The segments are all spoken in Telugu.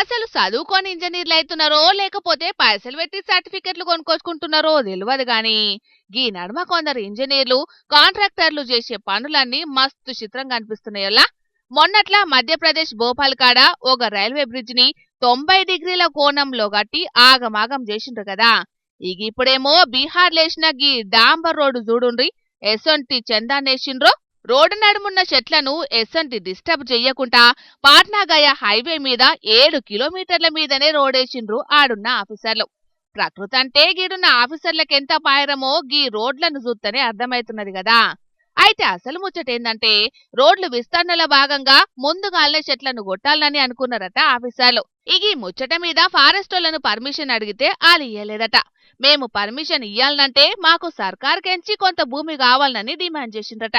అసలు చదువుకొని ఇంజనీర్లు అవుతున్నారో లేకపోతే పైసలు పెట్టి సర్టిఫికెట్లు కొనుక్కొచ్చుకుంటున్నారో తెలియదు గాని గీ నడుమ కొందరు ఇంజనీర్లు కాంట్రాక్టర్లు చేసే పనులన్నీ మస్తు చిత్రంగా అనిపిస్తున్నాయల్లా. మొన్నట్లా మధ్యప్రదేశ్ భోపాల్ కాడ ఒక రైల్వే బ్రిడ్జ్ ని 90 డిగ్రీల కోణంలో గట్టి ఆగమాగం చేసిండ్రు కదా. ఇక ఇప్పుడేమో బీహార్ లేసిన గీ డాంబర్ రోడ్డు చూడుండ్రి ఎసొంటి చందాన్నేసిండ్రో. రోడ్డు నడుమున్న చెట్లను ఎసొంటి డిస్టర్బ్ చెయ్యకుండా పాట్నాగయ హైవే మీద 7 కిలోమీటర్ల మీదనే రోడేసిండ్రు ఆడున్న ఆఫీసర్లు. ప్రకృతి అంటే గీడున్న ఆఫీసర్లకెంత పాయరమో గీ రోడ్లను చూస్తేనే అర్థమైతున్నది కదా. అయితే అసలు ముచ్చటేందంటే రోడ్లు విస్తరణల భాగంగా ముందుగానే చెట్లను కొట్టాలని అనుకున్నారట ఆఫీసర్లు. ఇక ఈ ముచ్చట మీద ఫారెస్టోళ్లను పర్మిషన్ అడిగితే వాళ్ళు ఇయ్యలేదట. మేము పర్మిషన్ ఇయ్యాలనంటే మాకు సర్కార్కెంచి కొంత భూమి కావాలని డిమాండ్ చేసిండ్రట.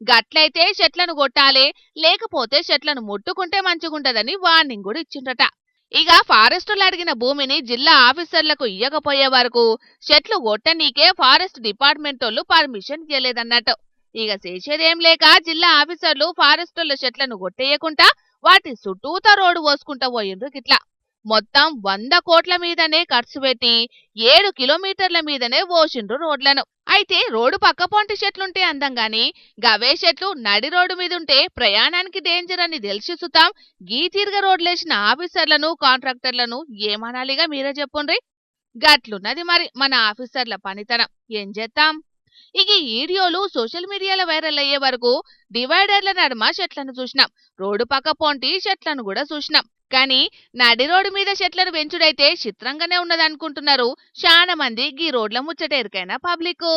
గట్లయితే చెట్లను కొట్టాలే, లేకపోతే చెట్లను ముట్టుకుంటే మంచిగుంటదని వార్నింగ్ కూడా ఇచ్చిండ్రట. ఇక ఫారెస్టులు అడిగిన భూమిని జిల్లా ఆఫీసర్లకు ఇయ్యకపోయే వరకు చెట్లు కొట్టనీకే ఫారెస్ట్ డిపార్ట్మెంట్ వాళ్ళు పర్మిషన్ ఇయ్యలేదన్నట్టు. ఇక చేసేదేం లేక జిల్లా ఆఫీసర్లు ఫారెస్టుల చెట్లను కొట్టేయకుండా వాటి చుట్టూత రోడ్డు పోసుకుంటా పోయిండ్రు. గిట్లా మొత్తం 100 కోట్ల మీదనే ఖర్చు పెట్టి 7 కిలోమీటర్ల మీదనే పోసిండ్రు రోడ్లను. అయితే రోడ్డు పక్కపొంటి చెట్లుంటే అందంగాని గవే చెట్లు నడి రోడ్డు మీదుంటే ప్రయాణానికి డేంజర్ అని తెలిసి సుతాం గీ తీరుగా రోడ్లేసిన ఆఫీసర్లను కాంట్రాక్టర్లను ఏమనాలిగా మీరే చెప్పుండ్రి. గట్లున్నది మరి మన ఆఫీసర్ల పనితనం. ఏం చేద్దాం. ఇక ఈ వీడియోలు సోషల్ మీడియాలో వైరల్ అయ్యే వరకు డివైడర్ల నడుమ చెట్లను చూసినాం, రోడ్డు పక్క పొంటి చెట్లను కూడా చూసినాం. కానీ నడి రోడ్డు మీద చెట్లను పెంచుడైతే చిత్రంగానే ఉన్నదనుకుంటున్నారు చాలా మంది. గీ రోడ్ల ముచ్చట ఎరికైనా పబ్లిక్.